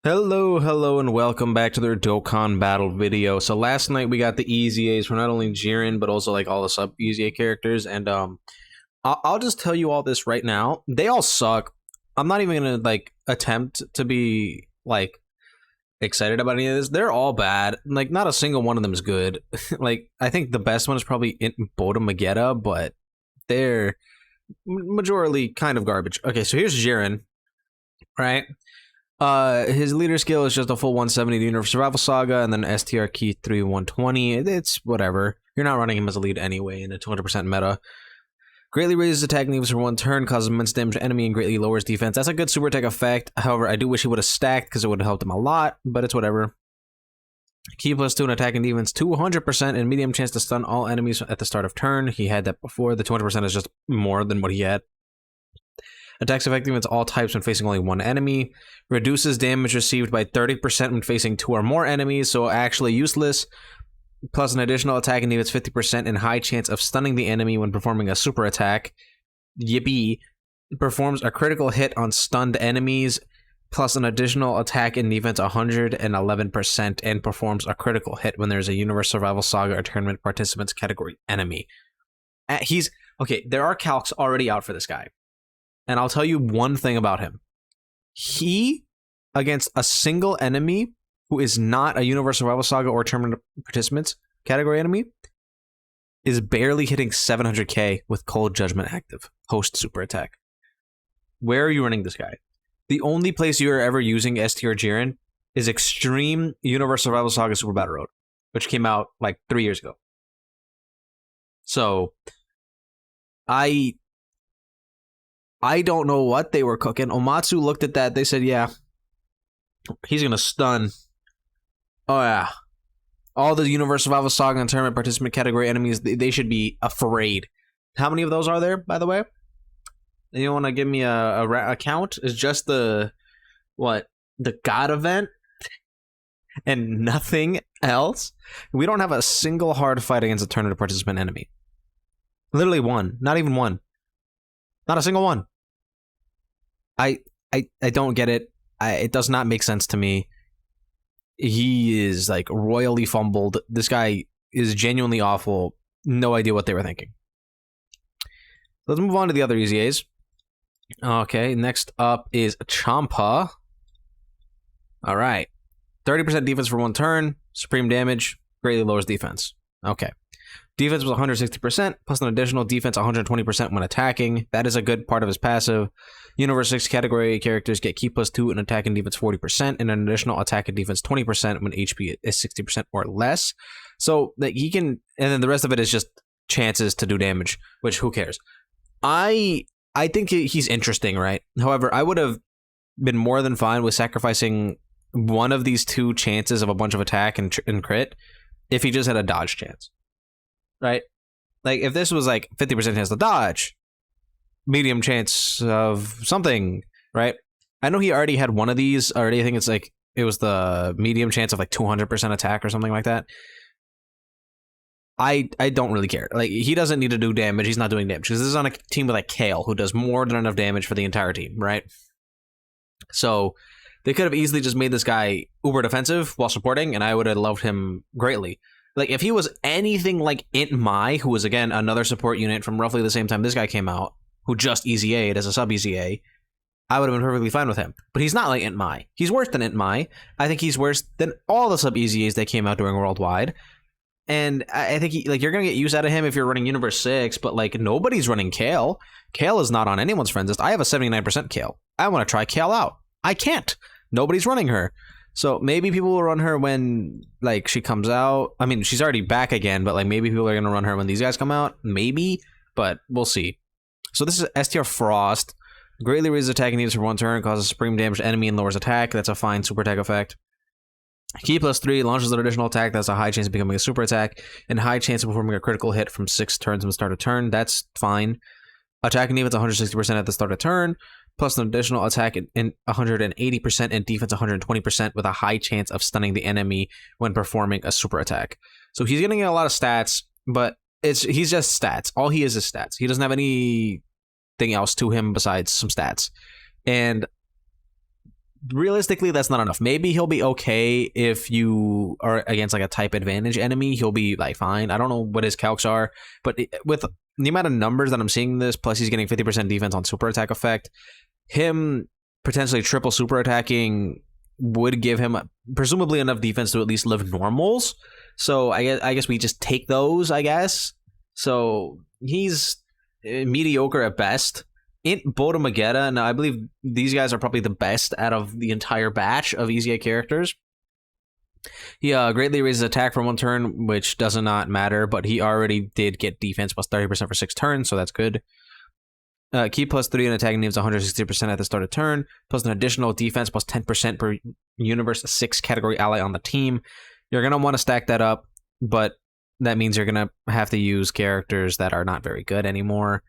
Hello, and welcome back to their Dokkan Battle video. So last night we got the EZAs for not only Jiren, but also like all the sub-EZA characters, and I'll just tell you all this right now. They all suck. I'm not even gonna like attempt to be like excited about any of this. They're all bad. Like not a single one of them is good. Like I think the best one is probably Boda Magetta, but they're majorly kind of garbage. Okay, so here's Jiren, right? His leader skill is just a full 170 the Universe Survival Saga, and then STR key 3 120. It's whatever. You're not running him as a lead anyway in a 200% meta. Greatly raises attack needs for one turn, causes immense damage to enemy, and greatly lowers defense. That's a good super attack effect. However, I do wish he would have stacked because it would have helped him a lot, but it's whatever. Key +2 in attack and defense, 200%, and medium chance to stun all enemies at the start of turn. He had that before. The 200% is just more than what he had. Attacks effective against all types when facing only one enemy. Reduces damage received by 30% when facing 2 or more enemies, so actually useless. Plus an additional attack and defense 50% and high chance of stunning the enemy when performing a super attack. Yippee. Performs a critical hit on stunned enemies, plus an additional attack and defense 111%, and performs a critical hit when there's a Universe Survival Saga or Tournament Participants category enemy. Okay, there are calcs already out for this guy. And I'll tell you one thing about him. He, against a single enemy who is not a Universe Survival Saga or Tournament Participants category enemy, is barely hitting 700k with Cold Judgment active, post super attack. Where are you running this guy? The only place you are ever using STR Jiren is Extreme Universe Survival Saga Super Battle Road, which came out like 3 years ago. So, I don't know what they were cooking. Omatsu looked at that. They said, yeah, he's going to stun. Oh, yeah. All the Universe Survival Saga and Tournament Participant category enemies, they should be afraid. How many of those are there, by the way? You want to give me a count? It's just the God event and nothing else? We don't have a single hard fight against a Tournament Participant enemy. Literally one. Not even one. Not a single one. I don't get it. It does not make sense to me. He is like royally fumbled. This guy is genuinely awful. No idea what they were thinking. Let's move on to the other EZAs. Okay, next up is Champa. All right. 30% defense for one turn. Supreme damage. Greatly lowers defense. Okay. Defense was 160%, plus an additional defense 120% when attacking. That is a good part of his passive. Universe 6 category characters get key +2 and attack and defense 40%, and an additional attack and defense 20% when HP is 60% or less. So that he can, and then the rest of it is just chances to do damage, which who cares? I think he's interesting, right? However, I would have been more than fine with sacrificing one of these two chances of a bunch of attack and crit if he just had a dodge chance. Right? Like, if this was like 50% chance to dodge, medium chance of something, right? I know he already had one of these already. I think it's like, it was the medium chance of like 200% attack or something like that. I don't really care. Like, he doesn't need to do damage. He's not doing damage. Because this is on a team with like Kale, who does more than enough damage for the entire team, right? So, they could have easily just made this guy uber defensive while supporting, and I would have loved him greatly. Like, if he was anything like Int Mai, who was, again, another support unit from roughly the same time this guy came out, who just EZA'd as a sub-EZA, I would have been perfectly fine with him. But he's not like Int Mai. He's worse than Int Mai. I think he's worse than all the sub-EZAs that came out during Worldwide. And I think, you're going to get use out of him if you're running Universe 6, but, like, nobody's running Kale. Kale is not on anyone's friends list. I have a 79% Kale. I want to try Kale out. I can't. Nobody's running her. So maybe people will run her when, like, she comes out. I mean, she's already back again, but, like, maybe people are going to run her when these guys come out. Maybe, but we'll see. So this is STR Frost. Greatly raises attack and needs for one turn, causes supreme damage to enemy and lowers attack. That's a fine super attack effect. Key +3 launches an additional attack. That's a high chance of becoming a super attack, and high chance of performing a critical hit from 6 turns from the start of turn. That's fine. Attack and defense 160% at the start of turn, plus an additional attack in 180% and defense 120% with a high chance of stunning the enemy when performing a super attack. So he's getting a lot of stats, but he's just stats. All he is stats. He doesn't have anything else to him besides some stats. And realistically, that's not enough. Maybe he'll be okay if you are against like a type advantage enemy. He'll be like fine. I don't know what his calcs are, but with the amount of numbers that I'm seeing this, plus he's getting 50% defense on super attack effect, him potentially triple super attacking would give him presumably enough defense to at least live normals. So I guess we just take those, I guess. So he's mediocre at best. Int Botamagetta, now I believe these guys are probably the best out of the entire batch of EZA characters. He greatly raises attack for 1 turn, which does not matter, but he already did get defense plus 30% for 6 turns, so that's good. Key plus 3 and attacking needs 160% at the start of turn, plus an additional defense plus 10% per universe 6 category ally on the team. You're going to want to stack that up, but that means you're going to have to use characters that are not very good anymore.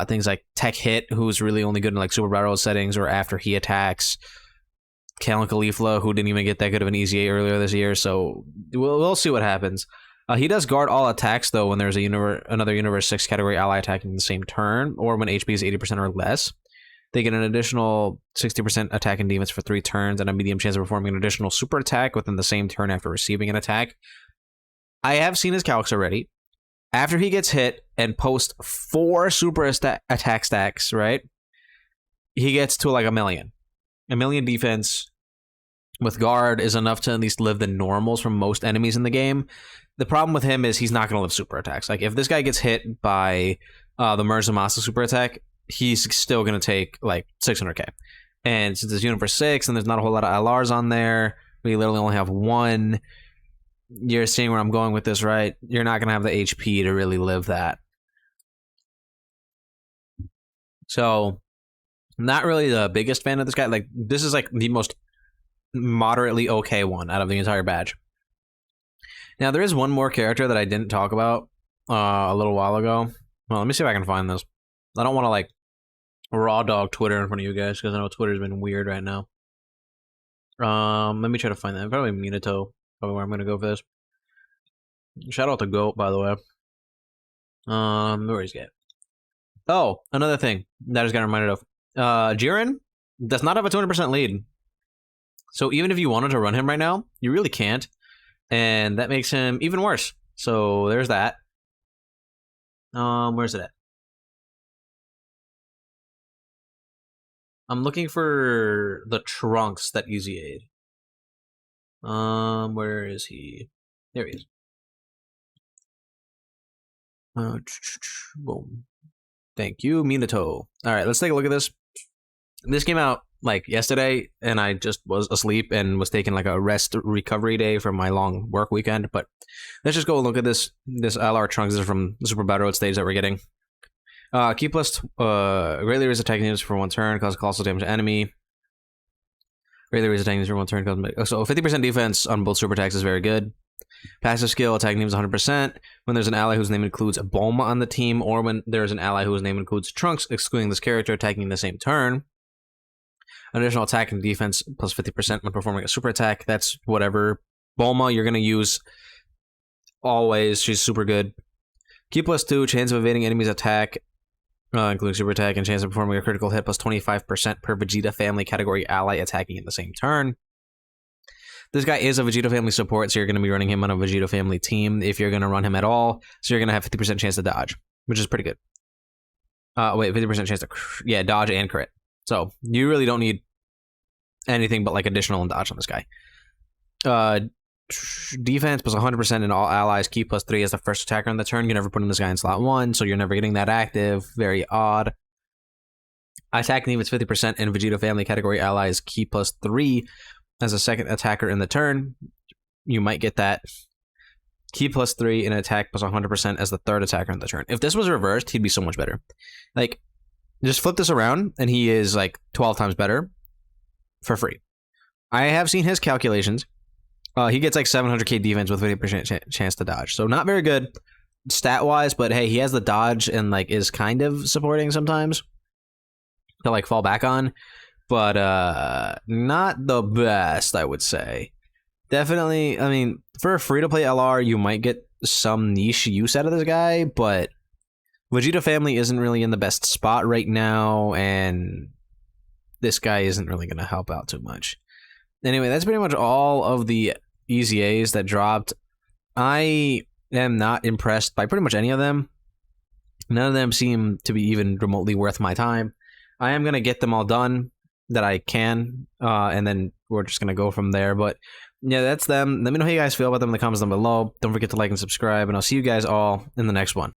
Things like Tech Hit, who's really only good in like super battle settings or after he attacks. Kalen Khalifla, who didn't even get that good of an EZA earlier this year, so we'll see what happens. He does guard all attacks though when there's another Universe 6 category ally attacking the same turn, or when HP is 80% or less. They get an additional 60% attack and defense for 3 turns and a medium chance of performing an additional super attack within the same turn after receiving an attack. I have seen his calcs already. After he gets hit and posts 4 super attack stacks, right? He gets to like a million. A million defense with guard is enough to at least live the normals from most enemies in the game. The problem with him is he's not going to live super attacks. Like if this guy gets hit by the Murzamasa super attack, he's still going to take like 600k. And since it's Universe 6 and there's not a whole lot of LRs on there, we literally only have 1. You're seeing where I'm going with this, right? You're not going to have the HP to really live that. So, not really the biggest fan of this guy. Like, this is like the most moderately okay one out of the entire batch. Now, there is one more character that I didn't talk about a little while ago. Well, let me see if I can find this. I don't want to, like, raw dog Twitter in front of you guys, because I know Twitter's been weird right now. Let me try to find that. Probably Minato. Probably where I'm going to go for this. Shout out to Goat, by the way. Where is he at? Oh, another thing that I just got reminded of. Jiren does not have a 200% lead. So even if you wanted to run him right now, you really can't. And that makes him even worse. So there's that. Where's it at? I'm looking for the Trunks that EZA'd. Where is he? There he is. Boom. Thank you, Minato. Alright, let's take a look at this. This came out like yesterday, and I just was asleep and was taking like a rest recovery day from my long work weekend. But let's just go look at this. This LR Trunks is from the Super Battle stage that we're getting. Key plus greatly raises attacking units for 1 turn, causes colossal damage to enemy. Greatly raises attacking units for 1 turn, so 50% defense on both super attacks is very good. Passive skill, attacking team is 100%. When there's an ally whose name includes Bulma on the team, or when there's an ally whose name includes Trunks, excluding this character, attacking in the same turn. Additional attack and defense plus 50% when performing a super attack. That's whatever. Bulma, you're going to use always. She's super good. Key plus 2, chance of evading enemy's attack, including super attack, and chance of performing a critical hit plus 25% per Vegeta family category ally attacking in the same turn. This guy is a Vegeta family support, so you're going to be running him on a Vegeta family team if you're going to run him at all. So you're going to have 50% chance to dodge, which is pretty good. Wait, 50% chance to, dodge and crit. So you really don't need anything but like additional and dodge on this guy. Defense plus 100% in all allies. Key plus 3 as the first attacker on the turn. You're never putting this guy in slot 1, so you're never getting that active. Very odd. Attack and defense 50% in Vegeta family category allies. Key plus 3 as a second attacker in the turn. You might get that. Key plus 3 in attack plus 100% as the third attacker in the turn. If this was reversed, he'd be so much better. Like, just flip this around, and he is like 12 times better for free. I have seen his calculations. He gets like 700k defense with 50% chance to dodge. So not very good stat-wise, but hey, he has the dodge and like is kind of supporting sometimes to like fall back on. But not the best, I would say. Definitely, I mean, for a free-to-play LR, you might get some niche use out of this guy, but Vegeta family isn't really in the best spot right now, and this guy isn't really going to help out too much. Anyway, that's pretty much all of the easy A's that dropped. I am not impressed by pretty much any of them. None of them seem to be even remotely worth my time. I am going to get them all done that I can, and then we're just going to go from there. But yeah, that's them. Let me know how you guys feel about them in the comments down below. Don't forget to like and subscribe, and I'll see you guys all in the next one.